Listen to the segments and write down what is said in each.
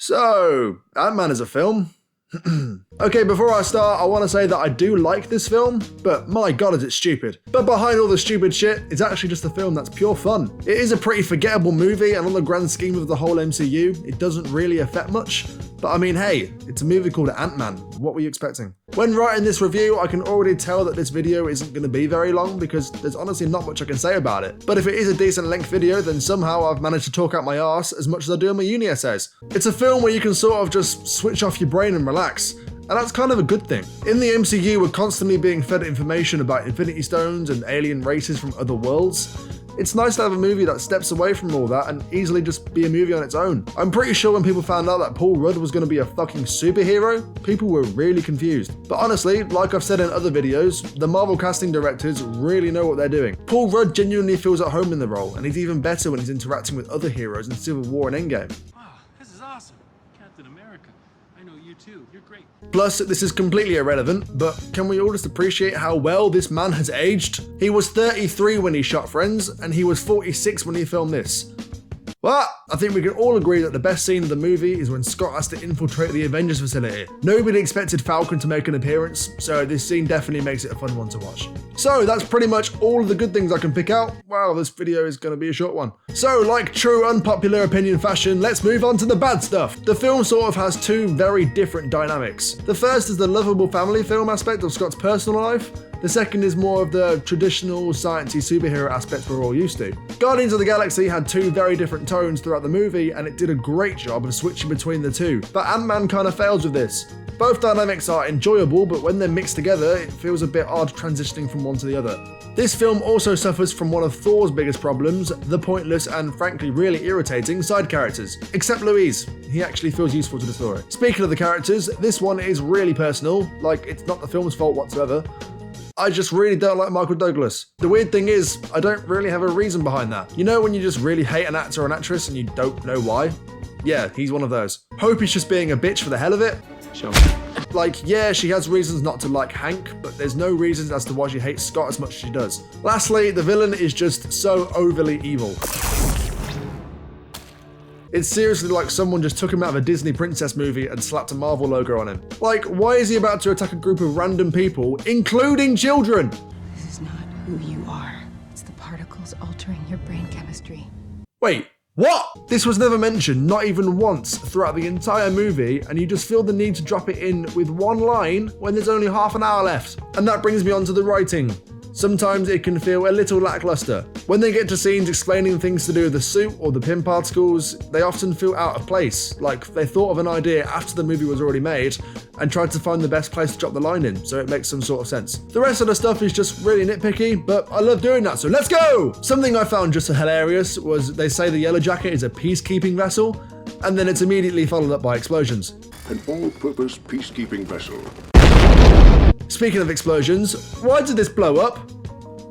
So, Ant-Man is a film. Okay, before I start, I want to say that I do like this film, but my god is it stupid. But behind all the stupid shit, it's actually just a film that's pure fun. It is a pretty forgettable movie, and on the grand scheme of the whole MCU, it doesn't really affect much. But I mean, hey, it's a movie called Ant-Man. What were you expecting? When writing this review, I can already tell that this video isn't going to be very long because there's honestly not much I can say about it. But if it is a decent length video, then somehow I've managed to talk out my arse as much as I do in my uni essays. It's a film where you can sort of just switch off your brain and relax. And that's kind of a good thing. In the MCU, we're constantly being fed information about Infinity Stones and alien races from other worlds. It's nice to have a movie that steps away from all that and easily just be a movie on its own. I'm pretty sure when people found out that Paul Rudd was going to be a fucking superhero, people were really confused. But honestly, like I've said in other videos, the Marvel casting directors really know what they're doing. Paul Rudd genuinely feels at home in the role, and he's even better when he's interacting with other heroes in Civil War and Endgame. Wow, this is awesome. Captain America. I know you too. You're great. Plus, this is completely irrelevant, but can we all just appreciate how well this man has aged? He was 33 when he shot Friends, and he was 46 when he filmed this. Well, I think we can all agree that the best scene of the movie is when Scott has to infiltrate the Avengers facility. Nobody expected Falcon to make an appearance, so this scene definitely makes it a fun one to watch. So that's pretty much all of the good things I can pick out. Wow, this video is going to be a short one. So like true unpopular opinion fashion, let's move on to the bad stuff. The film sort of has two very different dynamics. The first is the lovable family film aspect of Scott's personal life. The second is more of the traditional sciencey superhero aspects we're all used to. Guardians of the Galaxy had two very different tones throughout the movie, and it did a great job of switching between the two, but Ant-Man kind of fails with this. Both dynamics are enjoyable, but when they're mixed together, it feels a bit odd transitioning from one to the other. This film also suffers from one of Thor's biggest problems, the pointless and frankly really irritating side characters. Except Louise, he actually feels useful to the story. Speaking of the characters, this one is really personal, like it's not the film's fault whatsoever. I just really don't like Michael Douglas. The weird thing is, I don't really have a reason behind that. You know when you just really hate an actor or an actress and you don't know why? Yeah, he's one of those. Hope he's just being a bitch for the hell of it. Sure. Like, yeah, she has reasons not to like Hank, but there's no reasons as to why she hates Scott as much as she does. Lastly, the villain is just so overly evil. It's seriously like someone just took him out of a Disney princess movie and slapped a Marvel logo on him. Like, why is he about to attack a group of random people, including children? This is not who you are. It's the particles altering your brain chemistry. Wait, what? This was never mentioned, not even once, throughout the entire movie, and you just feel the need to drop it in with one line when there's only half an hour left. And that brings me on to the writing. Sometimes it can feel a little lackluster. When they get to scenes explaining things to do with the suit or the pin particles, they often feel out of place, like they thought of an idea after the movie was already made and tried to find the best place to drop the line in, so it makes some sort of sense. The rest of the stuff is just really nitpicky, but I love doing that, so let's go! Something I found just hilarious was they say the Yellow Jacket is a peacekeeping vessel, and then it's immediately followed up by explosions. An all-purpose peacekeeping vessel. Speaking of explosions, why did this blow up?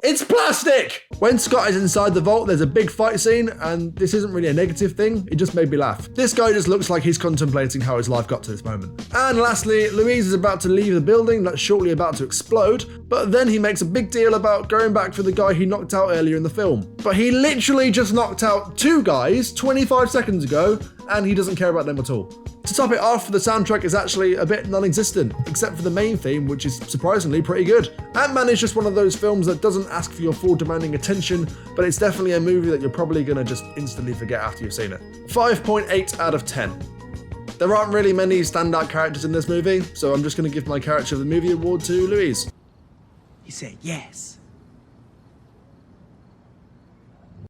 It's plastic! When Scott is inside the vault, there's a big fight scene, and this isn't really a negative thing, it just made me laugh. This guy just looks like he's contemplating how his life got to this moment. And lastly, Louise is about to leave the building that's shortly about to explode, but then he makes a big deal about going back for the guy he knocked out earlier in the film. But he literally just knocked out two guys 25 seconds ago, and he doesn't care about them at all. To top it off, the soundtrack is actually a bit non-existent, except for the main theme, which is surprisingly pretty good. Ant-Man is just one of those films that doesn't ask for your full demanding attention, but it's definitely a movie that you're probably gonna just instantly forget after you've seen it. 5.8 out of 10. There aren't really many standout characters in this movie, so I'm just gonna give my character of the movie award to Louise. You said yes.